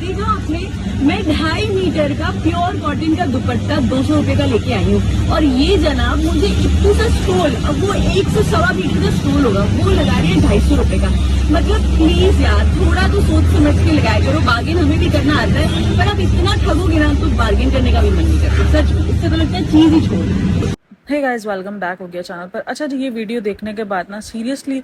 देखा आपने, मैं 2.5 मीटर का प्योर कॉटन का दुपट्टा 200 रुपए का लेके आई हूँ, और ये जनाब मुझे इतनी सा स्टोल, अब वो 1 से 1.25 मीटर का स्टोल होगा, वो लगा रही है 250 रुपए का। मतलब प्लीज यार, थोड़ा तो सोच समझ के लगाया करो। बार्गेन हमें भी करना आता है, पर आप इतना ठगोगे ना तो बार्गेन करने का भी मन नहीं करता। सच में इससे तो लगता है चीज ही छोड़। हे गाइस, वेलकम बैक हो गया चैनल पर। अच्छा जी, ये वीडियो देखने के बाद ना सीरियसली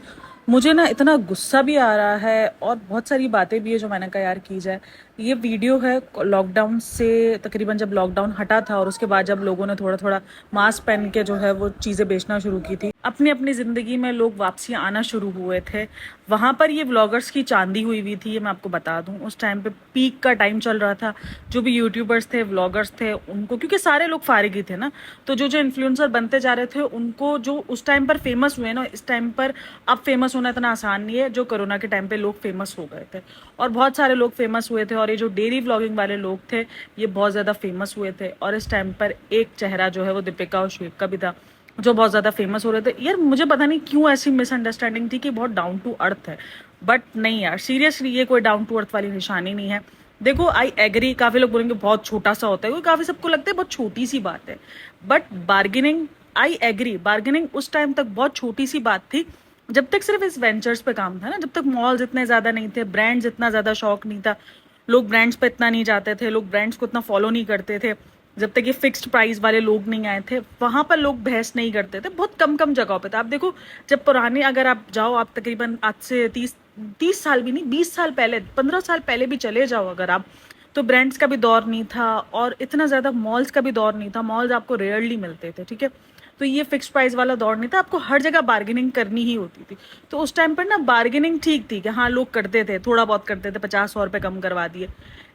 मुझे ना इतना गुस्सा भी आ रहा है और बहुत सारी बातें भी है जो मैंने कहा यार की जाए। ये वीडियो है लॉकडाउन से, तकरीबन जब लॉकडाउन हटा था और उसके बाद जब लोगों ने थोड़ा थोड़ा मास्क पहन के जो है वो चीज़ें बेचना शुरू की थी, अपनी अपनी ज़िंदगी में लोग वापसी आना शुरू हुए थे। वहाँ पर ये व्लॉगर्स की चांदी हुई हुई थी, ये मैं आपको बता दूँ। उस टाइम पे पीक का टाइम चल रहा था। जो भी यूट्यूबर्स थे, व्लॉगर्स थे, उनको, क्योंकि सारे लोग फारिग ही थे ना, तो जो जो इन्फ्लुएंसर बनते जा रहे थे उनको, जो उस टाइम पर फेमस हुए ना, इस टाइम पर अब फेमस होना इतना आसान नहीं है। जो कोरोना के टाइम पे लोग फेमस हो गए थे और बहुत सारे लोग फेमस हुए थे, और ये जो डेली व्लॉगिंग वाले लोग थे ये बहुत ज़्यादा फेमस हुए थे। और इस टाइम पर एक चेहरा जो है वो दीपिका और शेख का भी था, जो बहुत ज़्यादा फेमस हो रहे थे। यार मुझे पता नहीं क्यों ऐसी मिसअंडरस्टैंडिंग थी कि बहुत डाउन टू अर्थ है, बट नहीं यार, सीरियसली ये कोई डाउन टू अर्थ वाली निशानी नहीं है। देखो, आई एग्री, काफ़ी लोग बोलेंगे बहुत छोटा सा होता है, क्योंकि काफ़ी सबको लगता है बहुत छोटी सी बात है, but bargaining, I agree, bargaining उस टाइम तक बहुत छोटी सी बात थी जब तक सिर्फ इस वेंचर्स पे काम था ना, जब तक मॉल्स इतने ज़्यादा नहीं थे, ब्रांड्स इतना ज़्यादा शौक नहीं था, लोग ब्रांड्स पे इतना नहीं जाते थे, लोग ब्रांड्स को इतना फॉलो नहीं करते थे, जब तक ये फिक्स्ड प्राइस वाले लोग नहीं आए थे, वहां पर लोग बहस नहीं करते थे। बहुत कम कम जगहों पे था। आप देखो, जब पुराने, अगर आप जाओ, आप तकरीबन आज से 30 साल भी नहीं, 20 साल पहले, 15 साल पहले भी चले जाओ अगर आप, तो ब्रांड्स का भी दौर नहीं था और इतना ज़्यादा मॉल्स का भी दौर नहीं था। मॉल्स आपको रेयरली मिलते थे, ठीक है। तो ये फिक्स प्राइस वाला दौर नहीं था, आपको हर जगह बार्गेनिंग करनी ही होती थी। तो उस टाइम पर ना बार्गेनिंग ठीक थी कि हाँ, लोग करते थे, थोड़ा बहुत करते थे, 50-100 रुपये कम करवा दिए।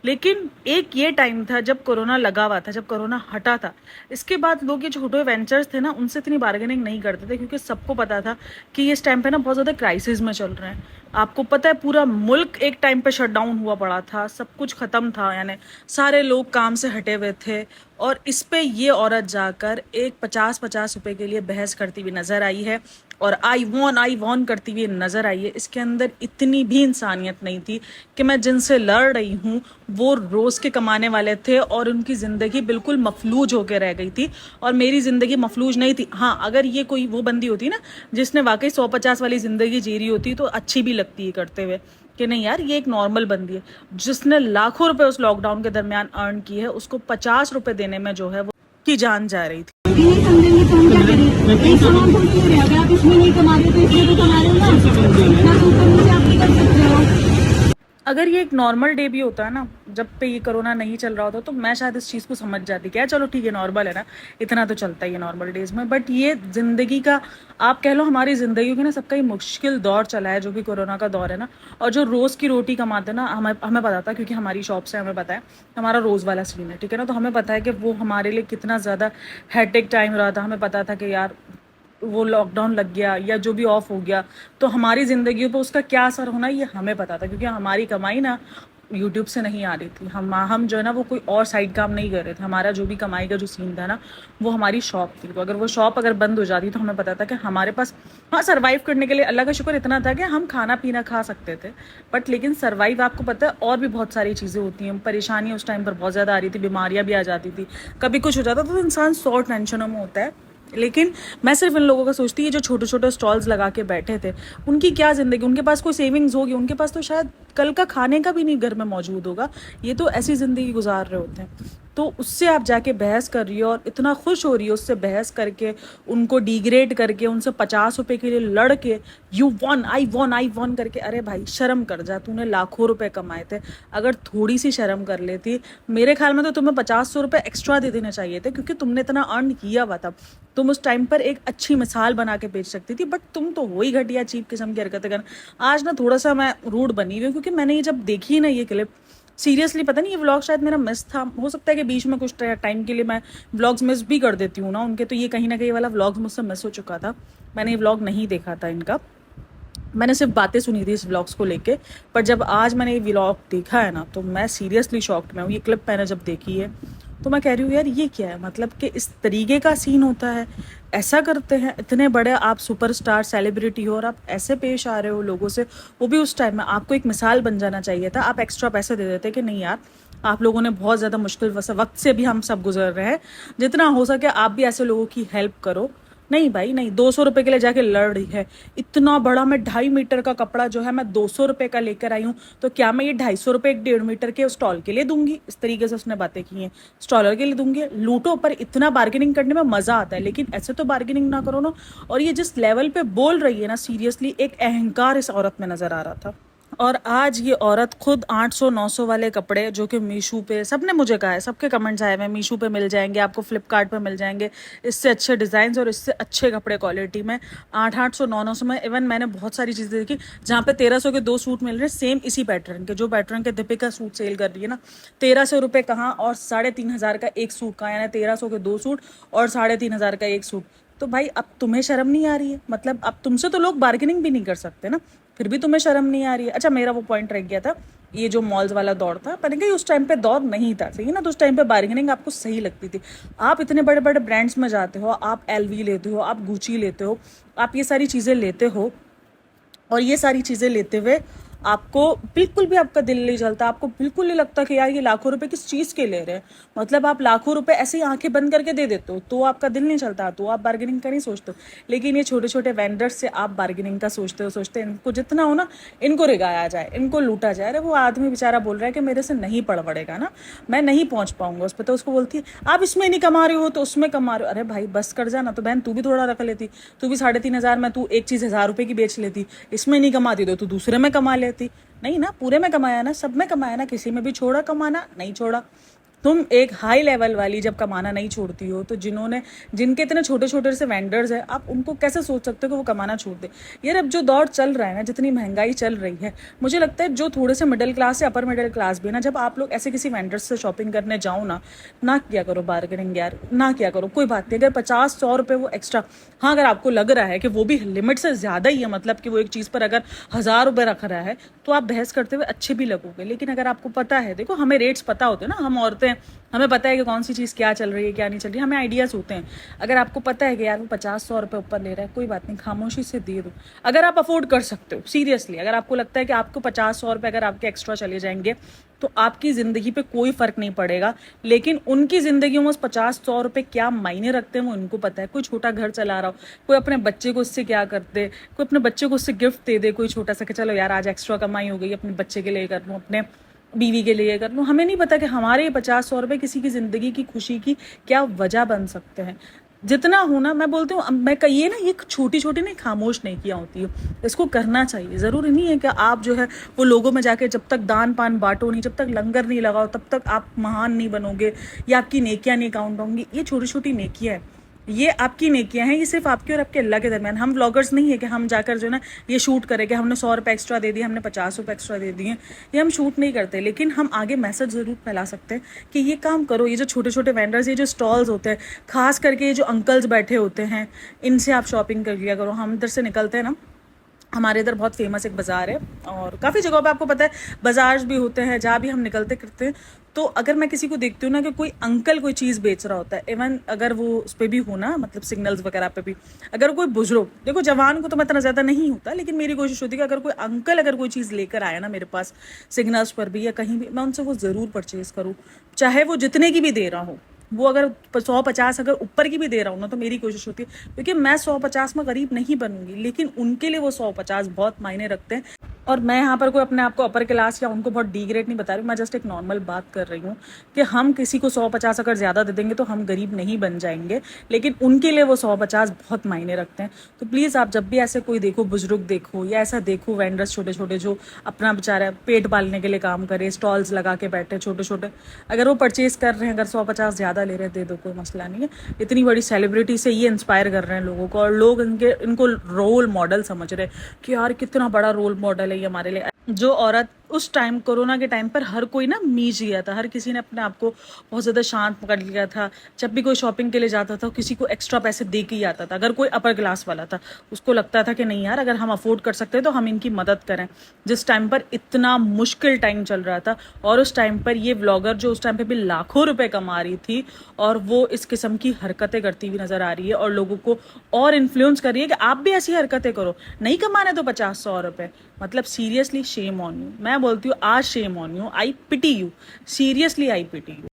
लेकिन एक ये टाइम था जब कोरोना लगा हुआ था, जब कोरोना हटा था, इसके बाद लोग ये छोटे वेंचर्स थे ना, उनसे इतनी बार्गेनिंग नहीं करते थे, क्योंकि सबको पता था कि ये इस टाइम पे ना बहुत ज़्यादा क्राइसिस में चल रहे हैं। आपको पता है, पूरा मुल्क एक टाइम पे शट डाउन हुआ पड़ा था, सब कुछ ख़त्म था, यानी सारे लोग काम से हटे हुए थे। और इस पे ये औरत जाकर एक 50-50 रुपए के लिए बहस करती हुई नज़र आई है, और आई वॉन करती हुई नज़र आई है। इसके अंदर इतनी भी इंसानियत नहीं थी कि मैं जिनसे लड़ रही हूँ वो रोज़ के कमाने वाले थे और उनकी ज़िंदगी बिल्कुल मफलूज होकर रह गई थी, और मेरी ज़िंदगी मफलूज नहीं थी। हाँ, अगर ये कोई वो बंदी होती ना जिसने वाकई 150 वाली ज़िंदगी जी रही होती, तो अच्छी भी लगती है करते हुए कि नहीं यार, ये एक नॉर्मल बंदी है। जिसने लाखों रुपए उस लॉकडाउन के दरमियान अर्न की है, उसको 50 रुपए देने में जो है वो की जान जा रही थी। नहीं समझेंगे तो हम क्या करें? एक समान तो क्यों रहे? अगर आप इसमें नहीं कमा रहे तो इसमें तो कमा रहे हो ना, इतना तो ऊपर नीचे आप नहीं कर सकते हो। अगर ये एक नॉर्मल डे भी होता है ना, जब पे ये कोरोना नहीं चल रहा होता, तो मैं शायद इस चीज़ को समझ जाती, क्या चलो ठीक है, नॉर्मल है ना, इतना तो चलता ही है नॉर्मल डेज में। बट ये ज़िंदगी का, आप कह लो हमारी ज़िंदगी की ना सबका ही मुश्किल दौर चला है, जो कि कोरोना का दौर है ना। और जो रोज़ की रोटी कमाते ना, हमें हमें पता था, क्योंकि हमारी शॉप से हमें पता है, हमारा रोज़ वाला सीन है, ठीक है ना, तो हमें पता है कि वो हमारे लिए कितना ज़्यादा हेक्टिक टाइम रहा था। हमें पता था कि यार वो लॉकडाउन लग गया या जो भी ऑफ हो गया तो हमारी ज़िंदगियों पर उसका क्या असर होना, ये हमें पता था, क्योंकि हमारी कमाई ना यूट्यूब से नहीं आ रही थी। हम जो है ना वो कोई और साइड काम नहीं कर रहे थे। हमारा जो भी कमाई का जो सीन था ना, वो हमारी शॉप थी। तो अगर वो शॉप अगर बंद हो जाती तो हमें पता था कि हमारे पास, हाँ, सर्वाइव करने के लिए अल्लाह का शुक्र इतना था कि हम खाना पीना खा सकते थे, बट लेकिन सर्वाइव, आपको पता है, और भी बहुत सारी चीज़ें होती हैं। परेशानी उस टाइम पर बहुत ज़्यादा आ रही थी, बीमारियाँ भी आ जाती थी, कभी कुछ हो जाता तो इंसान 100 टेंशनों में होता है। लेकिन मैं सिर्फ इन लोगों का सोचती है जो छोटे छोटे स्टॉल्स लगा के बैठे थे, उनकी क्या ज़िंदगी, उनके पास कोई सेविंग्स होगी, उनके पास तो शायद कल का खाने का भी नहीं घर में मौजूद होगा। ये तो ऐसी ज़िंदगी गुजार रहे होते हैं। तो उससे आप जाके बहस कर रही हो और इतना खुश हो रही हो उससे बहस करके, उनको डिग्रेड करके, उनसे 50 रुपए के लिए लड़ के, यू वॉन, आई वॉन करके। अरे भाई, शर्म कर जा, तूने लाखों रुपए कमाए थे। अगर थोड़ी सी शर्म कर लेती, मेरे ख्याल में तो तुम्हें 50-100 रुपए एक्स्ट्रा दे देने चाहिए थे, क्योंकि तुमने इतना अर्न किया हुआ था। तुम उस टाइम पर एक अच्छी मिसाल बना के बेच सकती थी, बट तुम तो वही घटिया चीप किस्म की हरकतें करना। आज ना थोड़ा सा मैं रूड बनी हुई हूँ, क्योंकि मैंने ये जब देखी ना ये क्लिप, सीरियसली पता नहीं, ये व्लॉग शायद मेरा मिस था, हो सकता है कि बीच में कुछ टाइम के लिए मैं व्लॉग्स मिस भी कर देती हूँ ना उनके, तो ये कहीं ना कहीं वाला व्लॉग मुझसे मिस हो चुका था। मैंने ये व्लॉग नहीं देखा था इनका, मैंने सिर्फ बातें सुनी थी इस व्लॉग्स को लेके। पर जब आज मैंने ये व्लॉग देखा है ना, तो मैं सीरियसली शॉक्ड में हूँ। ये क्लिप मैंने जब देखी है तो मैं कह रही हूँ यार ये क्या है, मतलब कि इस तरीके का सीन होता है, ऐसा करते हैं? इतने बड़े आप सुपरस्टार सेलिब्रिटी हो और आप ऐसे पेश आ रहे हो लोगों से, वो भी उस टाइम में। आपको एक मिसाल बन जाना चाहिए था, आप एक्स्ट्रा पैसे दे देते कि नहीं यार, आप लोगों ने बहुत ज़्यादा मुश्किल वक्त से भी हम सब गुजर रहे हैं, जितना हो सके आप भी ऐसे लोगों की हेल्प करो। नहीं भाई नहीं, 200 रुपए के लिए जाके लड़ रही है। इतना बड़ा मैं 2.5 मीटर का कपड़ा जो है मैं 200 रुपए का लेकर आई हूँ, तो क्या मैं ये 250 रुपए 1.5 मीटर के स्टॉल के लिए दूंगी? इस तरीके से उसने बातें की हैं, स्टॉलर के लिए दूंगी? लूटो, पर इतना बार्गेनिंग करने में मजा आता है, लेकिन ऐसे तो बार्गेनिंग ना करो ना। और ये जिस लेवल पे बोल रही है ना, सीरियसली एक अहंकार इस औरत में नजर आ रहा था। और आज ये औरत खुद 800-900 वाले कपड़े जो कि मीशो पे, सबने मुझे कहा है, सबके कमेंट्स आए हुए, मीशो पे मिल जाएंगे आपको, फ्लिपकार्ट पे मिल जाएंगे इससे अच्छे डिज़ाइन और इससे अच्छे कपड़े क्वालिटी में 800-900 में। इवन मैंने बहुत सारी चीज़ें देखी जहाँ पे 1300 के 2 सूट मिल रहे हैं सेम इसी पैटर्न के, जो पैटर्न के दीपिका सूट सेल कर रही है ना। 1300 रुपये कहाँ और 3500 का एक सूट कहाँ, यानी 1300 के 2 सूट और 3500 का एक सूट। तो भाई अब तुम्हें शर्म नहीं आ रही है? मतलब अब तुमसे तो लोग बार्गेनिंग भी नहीं कर सकते ना, फिर भी तुम्हें शर्म नहीं आ रही है। अच्छा, मेरा वो पॉइंट रह गया था, ये जो मॉल्स वाला दौर था, पर कहीं उस टाइम पे दौर नहीं था, सही ना? तो उस टाइम पे बार्गेनिंग आपको सही लगती थी। आप इतने बड़े बड़े ब्रांड्स में जाते हो, आप एलवी लेते हो, आप गुची लेते हो, आप ये सारी चीज़ें लेते हो, और ये सारी चीज़ें लेते हुए आपको बिल्कुल भी आपका दिल नहीं चलता, आपको बिल्कुल नहीं लगता कि यार ये लाखों रुपए किस चीज़ के ले रहे हैं। मतलब आप लाखों रुपए ऐसे ही आंखें बंद करके दे देते हो, तो आपका दिल नहीं चलता, तो आप बार्गेनिंग का नहीं सोचते हो। लेकिन ये छोटे छोटे वेंडर्स से आप बार्गेनिंग का सोचते हो, इनको जितना हो ना, इनको रिगाया जाए, इनको लूटा जाए। अरे वो आदमी बेचारा बोल रहा है कि मेरे से नहीं पड़ पड़ेगा ना, मैं नहीं पहुंच पाऊंगा उस पर, तो उसको बोलती है आप इसमें नहीं कमा रहे हो तो उसमें कमा रहे हो। अरे भाई बस कर जाना, तो बहन तू भी थोड़ा रख लेती, तू भी 3500 में तू एक चीज़ 1000 रुपये की बेच लेती, इसमें नहीं कमाती तो तू दूसरे में कमा लेती। नहीं ना, पूरे में कमाया ना, सब में कमाया ना, किसी में भी छोड़ा कमाना? नहीं छोड़ा। तुम एक हाई लेवल वाली जब कमाना नहीं छोड़ती हो, तो जिनके इतने छोटे छोटे से वेंडर्स हैं, आप उनको कैसे सोच सकते हो कि वो कमाना छोड़ दे? यार अब जो दौर चल रहा है ना, जितनी महंगाई चल रही है, मुझे लगता है जो थोड़े से मिडिल क्लास या अपर मिडिल क्लास भी ना, जब आप लोग ऐसे किसी वेंडर्स से शॉपिंग करने जाओ ना किया करो बार्गेनिंग यार, ना किया करो। कोई बात नहीं, अगर 50-100 रुपये वो एक्स्ट्रा, हाँ अगर आपको लग रहा है कि वो भी लिमिट से ज़्यादा ही है, मतलब कि वो एक चीज़ पर अगर 1000 रुपये रख रहा है, तो आप बहस करते हुए अच्छे भी लगोगे। लेकिन अगर आपको पता है, देखो हमें रेट्स पता होते हैं ना, हम औरतें, हमें पता है कि कौन सी चीज़ क्या चल रही है क्या नहीं चल रही है, हमें आइडियाज़ होते हैं। अगर आपको पता है कि यार वो 50-100 रुपये ऊपर ले रहा है, कोई बात नहीं, खामोशी से दे दो। अगर आप अफोर्ड कर सकते हो, सीरियसली अगर आपको लगता है कि आपको 50-100 रुपये अगर आपके एक्स्ट्रा चले जाएंगे तो आपकी ज़िंदगी पे कोई फ़र्क नहीं पड़ेगा। लेकिन उनकी ज़िंदगी में उस 50-100 रुपये क्या मायने रखते हैं वो उनको पता है। कोई छोटा घर चला रहा हो, कोई अपने बच्चे को उससे क्या करते, कोई अपने बच्चे को उससे गिफ्ट दे दे, कोई छोटा सा कि चलो यार आज एक्स्ट्रा कमाई हो गई, अपने बच्चे के लिए कर लूँ, अपने बीवी के लिए कर लूँ। हमें नहीं पता कि हमारे 50-100 रुपये किसी की ज़िंदगी की खुशी की क्या वजह बन सकते हैं। जितना हो ना, मैं बोलती हूँ, मैं कहिए ना, ये छोटी छोटी नहीं, खामोश नहीं किया होती है, इसको करना चाहिए। ज़रूरी नहीं है कि आप जो है वो लोगों में जाके जब तक दान पान बांटो नहीं, जब तक लंगर नहीं लगाओ, तब तक आप महान नहीं बनोगे या आपकी नेकियां नहीं काउंट होंगी। ये छोटी छोटी नेकियां है, ये आपकी नेकियां हैं, ये सिर्फ आपके और आपके अल्लाह के दरमियान। हम व्लॉगर्स नहीं है कि हम जाकर जो ना ये शूट करें कि हमने 100 रुपये एक्स्ट्रा दे दिए, हमने 50 रुपये एक्स्ट्रा दे दिए, ये हम शूट नहीं करते। लेकिन हम आगे मैसेज ज़रूर फैला सकते हैं कि ये काम करो। ये जो छोटे छोटे वेंडर्स, ये जो स्टॉल्स होते हैं, खास करके ये जो अंकल्स बैठे होते हैं, इनसे आप शॉपिंग कर लिया करो। हम इधर से निकलते हैं ना, हमारे इधर बहुत फेमस एक बाज़ार है, और काफ़ी जगहों पे आपको पता है बाज़ार भी होते हैं जहाँ भी हम निकलते करते हैं। तो अगर मैं किसी को देखती हूँ ना कि कोई अंकल कोई चीज़ बेच रहा होता है, इवन अगर वो उस पर भी हो ना, मतलब सिग्नल्स वगैरह पे भी, अगर कोई बुजुर्ग, देखो जवान को तो मैं इतना ज़्यादा नहीं होता, लेकिन मेरी कोशिश होती है कि अगर कोई अंकल अगर कोई चीज़ लेकर आया ना मेरे पास सिग्नल्स पर भी या कहीं भी, मैं उनसे वो ज़रूर परचेज़ करूँ, चाहे वो जितने की भी दे रहा हो। वो अगर 100-50 अगर ऊपर की भी दे रहा हूँ ना, तो मेरी कोशिश होती है, क्योंकि मैं 100-50 में गरीब नहीं बनूंगी, लेकिन उनके लिए वो 100-50 बहुत मायने रखते हैं। और मैं यहाँ पर कोई अपने आप को अपर क्लास या उनको बहुत डिग्रेड नहीं बता रही हूँ, मैं जस्ट एक नॉर्मल बात कर रही हूँ कि हम किसी को 100-50 अगर ज़्यादा दे देंगे तो हम गरीब नहीं बन जाएंगे, लेकिन उनके लिए वो 100-50 बहुत मायने रखते हैं। तो प्लीज़ आप जब भी ऐसे कोई देखो, बुजुर्ग देखो या ऐसा देखो वेंडर्स छोटे छोटे जो अपना बेचारा पेट पालने के लिए काम करे, स्टॉल्स लगा के बैठे छोटे छोटे, अगर वो परचेज कर रहे हैं, अगर 100-50 ज़्यादा ले रहे हैं, दे दो, कोई मसला नहीं है। इतनी बड़ी सेलिब्रिटी से ये इंस्पायर कर रहे हैं लोगों को, और लोग इनको रोल मॉडल समझ रहे हैं कि यार कितना बड़ा रोल मॉडल है ये हमारे लिए। जो औरत उस टाइम कोरोना के टाइम पर हर कोई ना मीज गया था, हर किसी ने अपने आप को बहुत ज़्यादा शांत पकड़ लिया था। जब भी कोई शॉपिंग के लिए जाता था किसी को एक्स्ट्रा पैसे दे के ही आता था। अगर कोई अपर क्लास वाला था उसको लगता था कि नहीं यार, अगर हम अफोर्ड कर सकते हैं तो हम इनकी मदद करें। जिस टाइम पर इतना मुश्किल टाइम चल रहा था, और उस टाइम पर ये व्लॉगर जो उस टाइम पे भी लाखों रुपए कमा रही थी और वो इस किस्म की हरकतें करती हुई नजर आ रही है और लोगों को और इन्फ्लुएंस कर रही है कि आप भी ऐसी हरकतें करो, नहीं कमाने तो 50-100 रुपए। मतलब सीरियसली शेम ऑन यू। मैं बोलती हूँ आज shame on you, I pity you, seriously I pity you.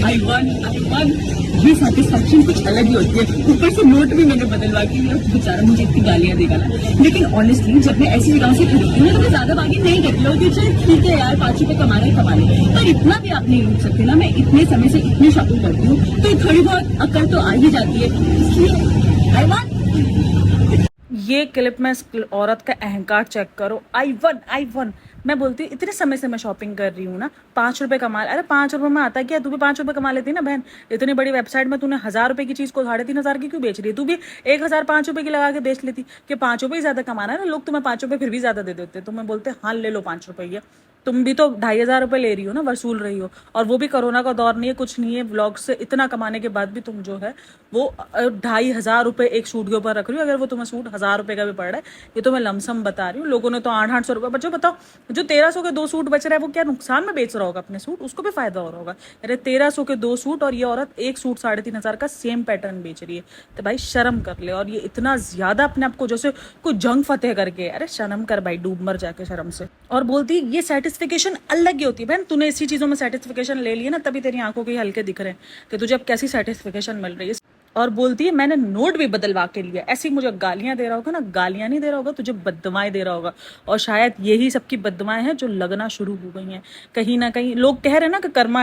I want ये सेटिस्फैक्शन कुछ अलग ही होती है। ऊपर से नोट भी मैंने बदलवा के लिया, बेचारा मुझे इतनी गालियां देगा ना। लेकिन ऑनेस्टली जब मैं ऐसी जगह से खरीदती हूँ तो मैं ज्यादा बार्गेन नहीं करती हूँ कि चल ठीक है यार, 5 रुपए कमा रहे, पर इतना भी आप नहीं लूट सकते ना। मैं इतने समय से इतनी शॉपिंग करती हूँ तो थोड़ी बहुत अकड़ तो आ ही जाती है, इसलिए आई वन। ये क्लिप में इस औरत का अहंकार चेक करो। I one. मैं बोलती हूँ इतने समय से मैं शॉपिंग कर रही हूँ ना, 5 रुपए कमा, अरे 5 रुपए में आता क्या? तू भी 5 रुपए कमा लेती ना बहन। इतनी बड़ी वेबसाइट में तूने 1000 रुपए की चीज को 3,500 की क्यों बेच रही है? तू भी 1005 रुपए की लगा के बेच लेती कि 5 रुपए ही ज्यादा कमाना है ना। लोग तुम्हें 5 रुपए फिर भी ज्यादा दे देते, तुम्हें बोलते हाँ ले लो 5 रुपए ये। तुम भी तो 2,500 रुपए ले रही हो ना, वसूल रही हो। और वो भी कोरोना का दौर नहीं है, कुछ नहीं है, व्लॉग से इतना कमाने के बाद भी तुम जो है वो 2,500 रुपए एक सूट के ऊपर रख रही हो। अगर वो तुम्हें सूट 1000 रुपए का भी पड़ रहा है, ये तो मैं लमसम बता रही हूँ। लोगों ने तो 800 रुपए बचो। बताओ जो 1300 के 2 सूट बच रहा है वो क्या नुकसान में बेच रहा होगा अपने सूट? उसको भी फायदा हो रहा होगा। अरे 1300 के 2 सूट और ये औरत एक सूट 3,500 का सेम पैटर्न बेच रही है। तो भाई शर्म कर ले। और ये इतना ज्यादा अपने आप को जैसे कोई जंग फतेह करके, अरे शर्म कर भाई, डूब मर जाके शर्म से। और बोलती ये सेटिस्फिकेशन अलग ही होती है। बहन तूने इसी चीजों में सेटिस्फिकेशन ले ली है ना, तभी तेरी आंखों के हल्के दिख रहे हैं कि तुझे अब कैसी सेटिस्फिकेशन मिल रही है। और बोलती है मैंने नोट भी बदलवा के लिया। ऐसी मुझे गालियां दे रहा होगा ना, गालियां नहीं दे रहा होगा, तुझे बददुआएं दे रहा होगा। और शायद यही सबकी बददुआएं हैं जो लगना शुरू हो गई हैं। कहीं ना कहीं लोग कह रहे हैं ना कि कर्मा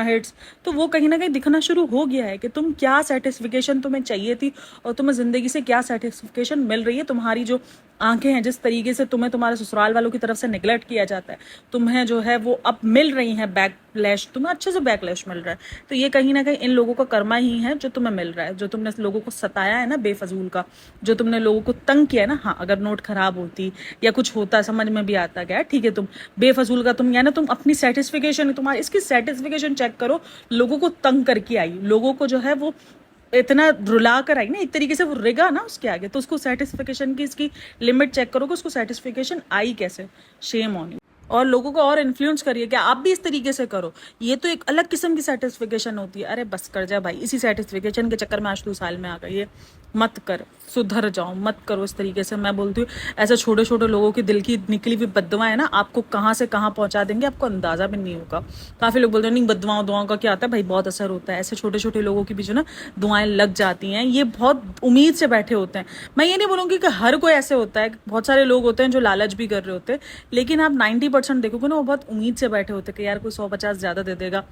हिट्स, तो वो कहीं ना कहीं दिखना शुरू हो गया है कि तुम क्या सेटिस्फिकेशन तुम्हें चाहिए थी और तुम्हें जिंदगी से क्या सेटिस्फिकेशन मिल रही है। तुम्हारी जो आंखें हैं, जिस तरीके से तुम्हें तुम्हारे ससुराल वालों की तरफ से निगलेक्ट किया जाता है, तुम्हें जो है वो अब मिल रही है बैकलैश, तुम्हें अच्छे से बैकलैश मिल रहा है। तो ये कहीं ना कहीं इन लोगों का कर्मा ही है जो तुम्हें मिल रहा है। जो तुमने लोगों को सताया है ना बेफजूल का, जो तुमने लोगों को तंग किया है ना। हाँ अगर नोट खराब होती या कुछ होता समझ में भी आता क्या, ठीक है, तुम बेफजूल का तुम या ना तुम अपनी सेटिस्फिकेशन, तुम्हारी इसकी सेटिस्फिकेशन चेक करो। लोगों को तंग करके आई, लोगों को जो है वो इतना रुला कर आई ना, एक तरीके से वो रिगा ना उसके आगे, तो उसको सेटिस्फिकेशन की इसकी लिमिट चेक करोगे, उसको सेटिस्फिकेशन आई कैसे। Shem on you. और लोगों को और इन्फ्लुएंस करिए कि आप भी इस तरीके से करो। ये तो एक अलग किस्म की सेटिस्फिकेशन होती है। अरे बस कर जा भाई, इसी सेटिस्फिकेशन के चक्कर में आज 2 साल में आ गई है। मत कर, सुधर जाओ, मत करो इस तरीके से। मैं बोलती हूँ ऐसे छोटे छोटे लोगों की दिल की निकली हुई बद्दुआएं है ना, आपको कहाँ से कहाँ पहुंचा देंगे आपको अंदाजा भी नहीं होगा। काफी लोग बोलते हैं नहीं बद्दुआओं दुआओं का क्या आता है भाई, बहुत असर होता है। ऐसे छोटे छोटे लोगों की भी जो ना दुआएं लग जाती हैं, ये बहुत उम्मीद से बैठे होते हैं। मैं ये नहीं बोलूँगी कि हर कोई ऐसे होता है, बहुत सारे लोग होते हैं जो लालच भी कर रहे होते हैं, लेकिन आप 90% देखोगे ना वो बहुत उम्मीद से बैठे होते हैं कि यार कोई 100-50 ज्यादा दे देगा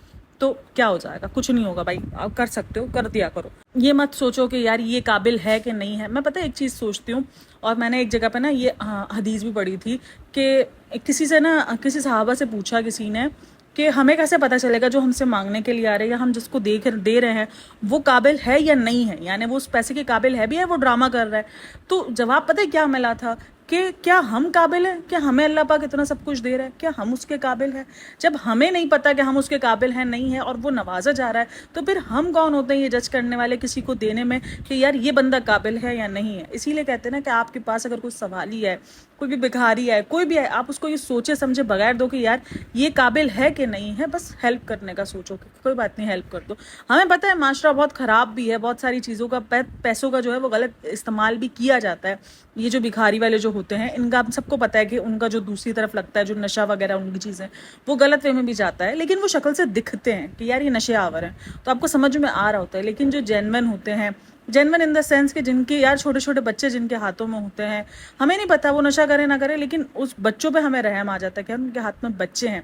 तो क्या हो जाएगा, कुछ नहीं होगा भाई, आप कर सकते हो, कर दिया करो। ये मत सोचो कि यार ये काबिल है कि नहीं है। मैं पता है एक चीज़ सोचती हूँ, और मैंने एक जगह पे ना ये हदीस भी पढ़ी थी कि किसी से ना, किसी सहाबा से पूछा किसी ने कि हमें कैसे पता चलेगा जो हमसे मांगने के लिए आ रहे हैं या हम जिसको दे रहे हैं वो काबिल है या नहीं है, यानी वो उस पैसे के काबिल है भी है, वो ड्रामा कर रहा है। तो जवाब पता है क्या मिला था कि क्या हम काबिल हैं, क्या हमें अल्लाह पाक इतना सब कुछ दे रहा है, क्या हम उसके काबिल हैं? जब हमें नहीं पता कि हम उसके काबिल हैं नहीं है और वो नवाजा जा रहा है, तो फिर हम कौन होते हैं ये जज करने वाले किसी को देने में कि यार ये बंदा काबिल है या नहीं है। इसीलिए कहते हैं ना कि आपके पास अगर कोई सवाली है, कोई भी भिखारी है, कोई भी है, आप उसको ये सोचे समझे बगैर दो कि यार ये काबिल है कि नहीं है, बस हेल्प करने का सोचो कि कोई बात नहीं हेल्प कर दो। हमें पता है माशरा बहुत ख़राब भी है, बहुत सारी चीज़ों का पैसों का जो है वो गलत इस्तेमाल भी किया जाता है। ये जो भिखारी वाले जो होते हैं इनका हम सबको पता है कि उनका जो दूसरी तरफ लगता है, जो नशा वगैरह उनकी चीज़ें, वो गलत वे में भी जाता है, लेकिन वो शक्ल से दिखते हैं कि यार ये नशे आवर हैं, तो आपको समझ में आ रहा होता है। लेकिन जो जेन्युइन होते हैं, जेन्युइन इन द सेंस कि जिनके यार छोटे छोटे बच्चे जिनके हाथों में होते हैं, हमें नहीं पता वो नशा करे ना करे, लेकिन उस बच्चों पे हमें रहम आ जाता है कि उनके हाथ में बच्चे हैं।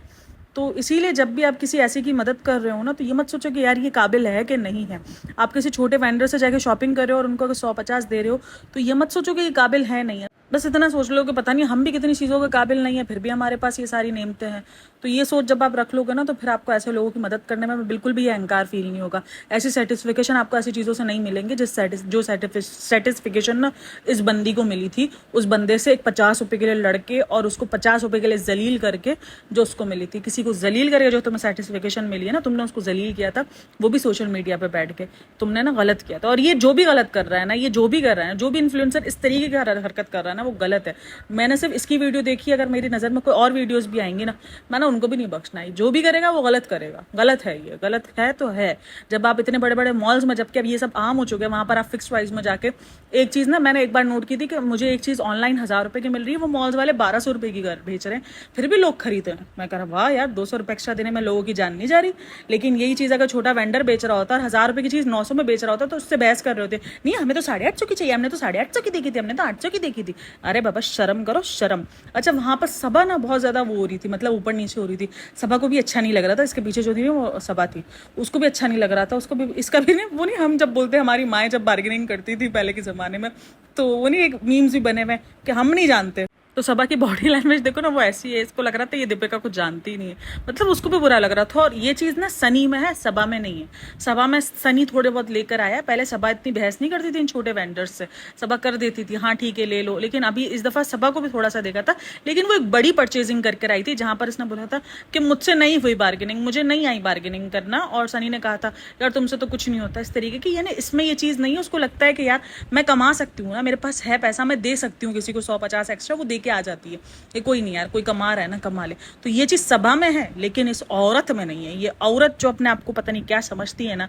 तो इसीलिए जब भी आप किसी ऐसे की मदद कर रहे हो ना, तो ये मत सोचो कि यार ये काबिल है कि नहीं है। आप किसी छोटे वेंडर से जाके शॉपिंग कर रहे हो और उनको अगर 100-50 दे रहे हो, तो ये मत सोचो कि ये काबिल है नहीं है। बस इतना सोच लो कि पता नहीं हम भी कितनी चीज़ों के काबिल नहीं है, फिर भी हमारे पास ये सारी नेमतें हैं। तो ये सोच जब आप रख लोगे ना, तो फिर आपको ऐसे लोगों की मदद करने में बिल्कुल भी ये अहंकार फील नहीं होगा। ऐसी सेटिस्फिकेशन आपको ऐसी चीज़ों से नहीं मिलेंगे जो सेटिस्फिकेशन ना इस बंदी को मिली थी। उस बंदे से एक 50 रुपये के लिए लड़के और उसको 50 रुपये के लिए जलील करके जो उसको मिली थी। किसी को जलील करके जो तुम्हें सेटिस्फिकेशन मिली है ना, तुमने उसको जलील किया था, वो भी सोशल मीडिया पे बैठ के तुमने ना गलत किया था। और ये जो भी गलत कर रहा है ना, ये जो भी कर रहा है, जो भी इन्फ्लुएंसर इस तरीके की हरकत कर रहा है ना, वो गलत है। मैंने सिर्फ इसकी वीडियो देखी, अगर मेरी नज़र में कोई और वीडियोस भी आएंगी ना, मैं ना उनको भी नहीं बख्शना है। जो भी करेगा वो गलत करेगा, गलत है, ये गलत है तो है। जब आप इतने बड़े बड़े मॉल्स में, जबकि अब ये सब आम हो चुके हैं, वहाँ पर आप फिक्स प्राइस में जाके एक चीज़ ना, मैंने एक बार नोट की थी कि मुझे एक चीज़ ऑनलाइन 1000 रुपये की मिल रही है, वो मॉल्स वाले 1200 रुपये की बेच रहे हैं, फिर भी लोग खरीदते हैं। मैं कह रहा वाह यार, 200 रुपये एक्स्ट्रा देने में लोगों की जान नहीं जा रही। लेकिन यही चीज़ अगर छोटा वेंडर बेच रहा होता और 1000 रुपये की चीज़ 900 में बेच रहा होता, तो उससे बहस कर रहे होते, नहीं हमें तो 850 की चाहिए, हमने तो 850 की देखी थी, हमने तो 800 की देखी थी। अरे बाबा शर्म करो, शर्म। अच्छा, वहाँ पर सभा ना बहुत ज़्यादा वो हो रही थी, मतलब ऊपर नीचे हो रही थी। सभा को भी अच्छा नहीं लग रहा था, इसके पीछे जो थी वो सभा थी, उसको भी अच्छा नहीं लग रहा था, उसको भी, इसका भी नहीं, वो नहीं, हम जब बोलते हमारी माएँ जब बार्गेनिंग करती थी पहले के ज़माने में, तो वो नहीं एक मीम्स भी बने हुए कि हम नहीं जानते। तो सभा की बॉडी लैंग्वेज देखो ना, वो ऐसी है, इसको लग रहा था ये दीपिका कुछ जानती ही नहीं है, मतलब उसको भी बुरा लग रहा था। और ये चीज़ ना सनी में है, सभा में नहीं है। सभा में सनी थोड़े बहुत लेकर आया, पहले सभा इतनी बहस नहीं करती थी इन छोटे वेंडर्स से, सभा कर देती थी हाँ ठीक है ले लो। लेकिन अभी इस दफ़ा सभा को भी थोड़ा सा देखा था, लेकिन वो एक बड़ी परचेजिंग करके आई थी, जहाँ पर इसने बोला था कि मुझसे नहीं हुई बार्गेनिंग, मुझे नहीं आई बार्गेनिंग करना। और सनी ने कहा था यार तुमसे तो कुछ नहीं होता, इस तरीके की। यानी इसमें ये चीज़ नहीं है, उसको लगता है कि यार मैं कमा सकती हूँ ना, मेरे पास है पैसा, मैं दे सकती हूँ किसी को 100-50 एक्स्ट्रा, वो दे के आ जाती है। ये कोई नहीं यार, कोई कमा रहा है ना, कमा ले। तो ये चीज़ सभा में है, लेकिन इस औरत में नहीं है। ये औरत जो अपने आप को पता नहीं क्या समझती है ना,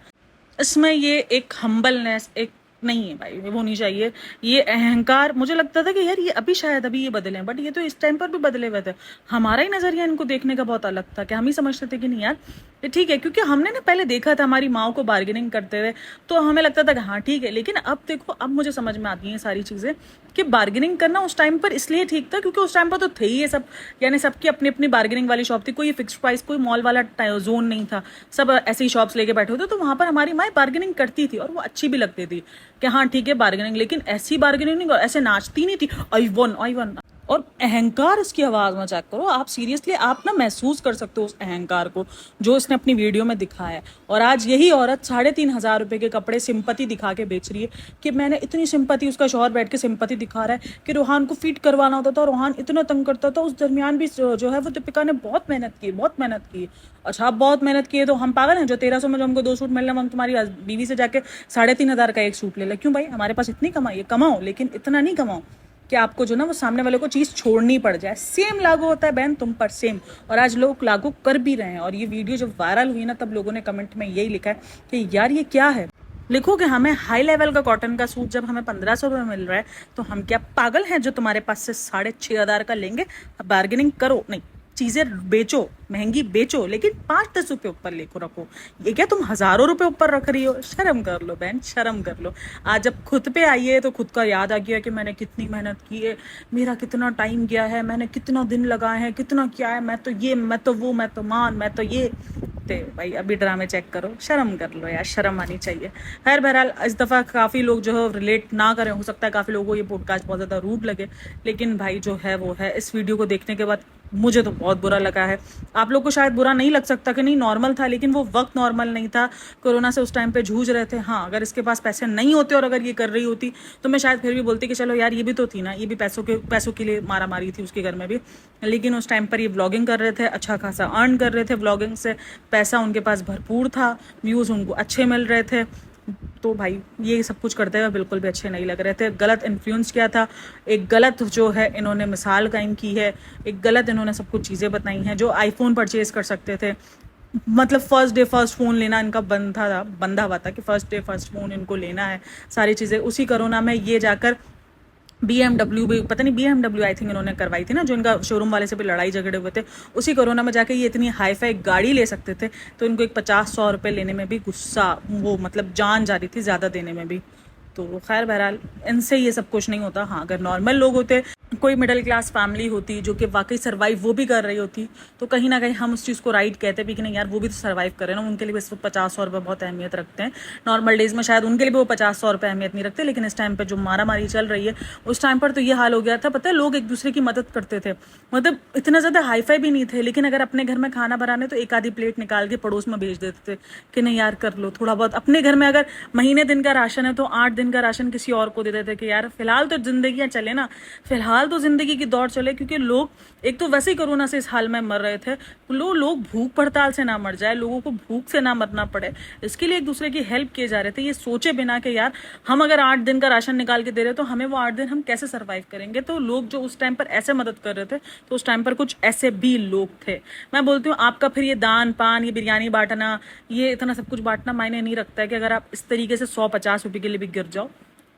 इसमें ये एक हम्बलनेस, एक नहीं है भाई, वो नहीं चाहिए। ये अहंकार, मुझे लगता था कि यार ये अभी शायद अभी ये बदले, बट ये तो इस टाइम पर भी बदले हुए थे। हमारा ही नज़रिया इनको देखने का बहुत अलग था, कि हम ही समझते थे कि नहीं यार ये ठीक है, क्योंकि हमने ना पहले देखा था हमारी माओ को बार्गेनिंग करते हुए, तो हमें लगता था कि हाँ ठीक है। लेकिन अब देखो, अब मुझे समझ में आती हैं सारी चीज़ें कि बार्गेनिंग करना उस टाइम पर इसलिए ठीक था क्योंकि उस टाइम पर तो थे ही ये सब, यानी सबकी अपनी अपनी बार्गेनिंग वाली शॉप थी, कोई फिक्स प्राइस, कोई मॉल वाला जोन नहीं था, सब ऐसे ही शॉप्स लेके बैठे होते। तो वहाँ पर हमारी माँ बार्गेनिंग करती थी और वो अच्छी भी लगती थी कि हाँ ठीक है बार्गेनिंग, लेकिन ऐसी बार्गेनिंग नहीं, ऐसे नाचती नहीं थी आई वन। और अहंकार इसकी आवाज़ में चेक करो आप, सीरियसली आप ना महसूस कर सकते हो उस अहंकार को जो इसने अपनी वीडियो में दिखाया है। और आज यही औरत 3500 रुपये के कपड़े सिंपति दिखा के बेच रही है कि मैंने इतनी सिंपति, उसका शौहर बैठ के सिंपति दिखा रहा है कि रोहान को फिट करवाना होता था, रोहान इतना तंग करता था, उस दरमियान भी जो है वो दीपिका ने बहुत मेहनत की। अच्छा आप बहुत मेहनत की है तो हम पागल हैं जो 1300 में जो हमको 2 सूट मिलने, हम तुम्हारी बीवी से जाके 3500 का एक सूट ले ले? क्यों भाई, हमारे पास इतनी कमाई है, कमाओ, लेकिन इतना नहीं कमाओ कि आपको जो ना वो सामने वाले को चीज़ छोड़नी पड़ जाए। सेम लागू होता है बहन तुम पर, सेम। और आज लोग लागू कर भी रहे हैं। और ये वीडियो जब वायरल हुई ना, तब लोगों ने कमेंट में यही लिखा है कि यार ये क्या है। लिखो कि हमें हाई लेवल का कॉटन का सूट जब हमें 1500 रुपये मिल रहा है, तो हम क्या पागल हैं जो तुम्हारे पास से 6500 का लेंगे? बार्गेनिंग करो, नहीं चीज़ें बेचो, महंगी बेचो, लेकिन 5-10 रुपये ऊपर लेको रखो। ये क्या तुम हज़ारों रुपए ऊपर रख रही हो? शर्म कर लो बहन, शर्म कर लो। आज जब खुद पे आई है तो खुद का याद आ गया कि मैंने कितनी मेहनत की है, मेरा कितना टाइम गया है, मैंने कितना दिन लगाए हैं, कितना क्या है, मैं तो ये, मैं तो वो, मैं तो मान, मैं तो ये। भाई अभी ड्रामे चेक करो, शर्म कर लो यार, शर्म आनी चाहिए। खैर बहरहाल इस दफ़ा काफ़ी लोग जो है रिलेट ना करें, हो सकता है काफ़ी लोगों को ये पॉडकास्ट बहुत ज़्यादा रूड लगे, लेकिन भाई जो है वो है। इस वीडियो को देखने के बाद मुझे तो बहुत बुरा लगा है। आप लोग को शायद बुरा नहीं लग सकता कि नहीं नॉर्मल था, लेकिन वो वक्त नॉर्मल नहीं था। कोरोना से उस टाइम पे जूझ रहे थे। हाँ अगर इसके पास पैसे नहीं होते और अगर ये कर रही होती तो मैं शायद फिर भी बोलती कि चलो यार ये भी तो थी ना, ये भी पैसों के लिए मारा मारी थी उसके घर में भी। लेकिन उस टाइम पर ये व्लॉगिंग कर रहे थे, अच्छा खासा अर्न कर रहे थे व्लॉगिंग से, पैसा उनके पास भरपूर था, व्यूज़ उनको अच्छे मिल रहे थे। तो भाई ये सब कुछ करते हुए बिल्कुल भी अच्छे नहीं लग रहे थे। गलत इन्फ्लुएंस किया था, एक गलत जो है इन्होंने मिसाल कायम की है, एक गलत इन्होंने सब कुछ चीज़ें बताई हैं। जो आईफोन परचेज़ कर सकते थे, मतलब फर्स्ट डे फर्स्ट फ़ोन लेना इनका बंधा हुआ था कि फर्स्ट डे फर्स्ट फ़ोन इनको लेना है, सारी चीज़ें। उसी कोरोना में ये जाकर BMW भी, पता नहीं BMW आई थिंक इन्होंने करवाई थी ना, जो इनका शोरूम वाले से भी लड़ाई झगड़े हुए थे। उसी कोरोना में जाके ये इतनी हाई फाई गाड़ी ले सकते थे, तो इनको एक 50-100 रुपये लेने में भी गुस्सा, वो मतलब जान जा रही थी ज़्यादा देने में भी। तो खैर बहरहाल इनसे ये सब कुछ नहीं होता। हाँ, अगर नॉर्मल लोग होते, कोई मिडिल क्लास फैमिली होती जो कि वाकई सर्वाइव वो भी कर रही होती, तो कहीं ना कहीं हम उस चीज़ को राइट कहते भी कि नहीं यार वो भी तो सर्वाइव कर रहे हैं ना, उनके लिए भी इस वक्त 50-100 रुपये बहुत अहमियत रखते हैं। नॉर्मल डेज में शायद उनके लिए भी वो 50-100 रुपये अहमियत नहीं रखते, लेकिन इस टाइम पर जो मारा मारी चल रही है उस टाइम पर तो ये हाल हो गया था। पता है, लोग एक दूसरे की मदद करते थे, मतलब इतना ज़्यादा हाईफाई भी नहीं थे, लेकिन अगर अपने घर में खाना बनाने तो एक आधी प्लेट निकाल के पड़ोस में भेज देते थे कि नहीं यार कर लो थोड़ा बहुत। अपने घर में अगर महीने दिन का राशन है तो 8 दिन का राशन किसी और को दे देते कि यार फिलहाल तो जिंदगियां चले ना, फिलहाल तो जिंदगी की दौड़ चले, क्योंकि लोग एक तो वैसे ही कोरोना से इस हाल में मर रहे थे, लोग भूख हड़ताल से ना मर जाए, लोगों को भूख से ना मरना पड़े, इसके लिए एक दूसरे की हेल्प किए जा रहे थे, ये सोचे बिना कि यार हम अगर 8 दिन का राशन निकाल के दे रहे तो हमें वो 8 दिन हम कैसे सर्वाइव करेंगे। तो लोग जो उस टाइम पर ऐसे मदद कर रहे थे, तो उस टाइम पर कुछ ऐसे भी लोग थे। मैं बोलती हूँ आपका फिर ये दान पान, ये बिरयानी बांटना, ये इतना सब कुछ बांटना मायने नहीं रखता है कि अगर आप इस तरीके से 100-50 रुपए के लिए भी गिर जाओ।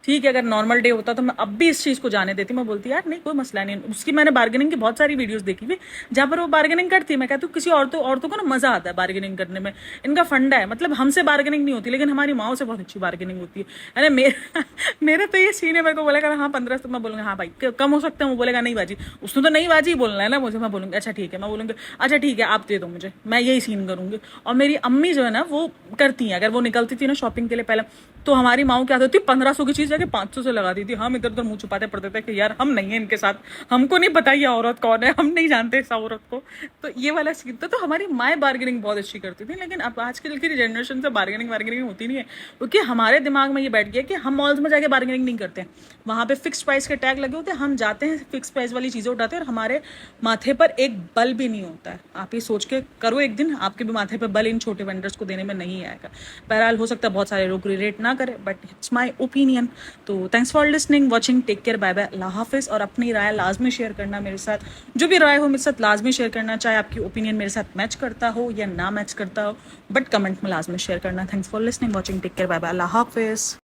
ठीक है, अगर नॉर्मल डे होता तो मैं अब भी इस चीज़ को जाने देती, मैं बोलती यार नहीं कोई मसला नहीं। उसकी मैंने बार्गेनिंग की बहुत सारी वीडियोस देखी हुई जहाँ पर वो बार्गेनिंग करती है। मैं कहती हूँ किसी औरतों को ना मजा आता है बार्गेनिंग करने में, इनका फंडा है। मतलब हमसे बार्गेनिंग नहीं होती, लेकिन हमारी माओ से बहुत अच्छी बार्गेनिंग होती है। अरे मेरे तो ये सीन है, मेरे को बोलेगा हाँ 15 तो मैं बोलूँगा हाँ भाई कम हो सकता है, वो बोलेगा नहीं बाजी, उसने तो नहीं बाजी बोलना है ना मुझे, मैं बोलूँगी अच्छा ठीक है, मैं बोलूँगी अच्छा ठीक है आप दे दो मुझे, मैं यही सीन करूँगी। और मेरी अम्मी जो है ना वो करती हैं, अगर वो निकलती थी ना शॉपिंग के लिए पहले, तो हमारी माओ क्या होती 1500 की चीज़ जाके 500 से लगा दी थी। हम इधर उधर मुंह छुपाते पड़ते थे कि यार हम नहीं है इनके साथ, हमको नहीं पता ये औरत कौन है, हम नहीं जानते इस औरत को। तो ये वाला सीन था। तो हमारी माएँ बार्गेनिंग बहुत अच्छी करती थी, लेकिन अब आजकल की जनरेशन से बार्गेनिंग होती नहीं है, क्योंकि हमारे दिमाग में ये बैठ गया कि हम मॉल्स में जाके बार्गेनिंग नहीं करते, वहाँ पे फिक्स प्राइस के टैग लगे होते हैं, हम जाते हैं फिक्स प्राइस वाली चीज़ें उठाते हैं और हमारे माथे पर एक बल भी नहीं होता है। आप ये सोच के करो एक दिन आपके भी माथे पर बल इन छोटे वेंडर्स को देने में नहीं आएगा। बहरहाल हो सकता है बहुत सारे लोग रिलेट ना करें, बट इट्स माई ओपिनियन। तो thanks for listening, watching, take care, bye bye, अल्लाह हाफिज़। और अपनी राय लाजमी शेयर करना मेरे साथ, जो भी राय हो मेरे साथ लाजमी शेयर करना, चाहे आपकी ओपिनियन मेरे साथ मैच करता हो या ना मैच करता हो, बट कमेंट में लाजमी शेयर करना। Thanks for listening, watching, take care, bye bye, अल्लाह हाफिज़।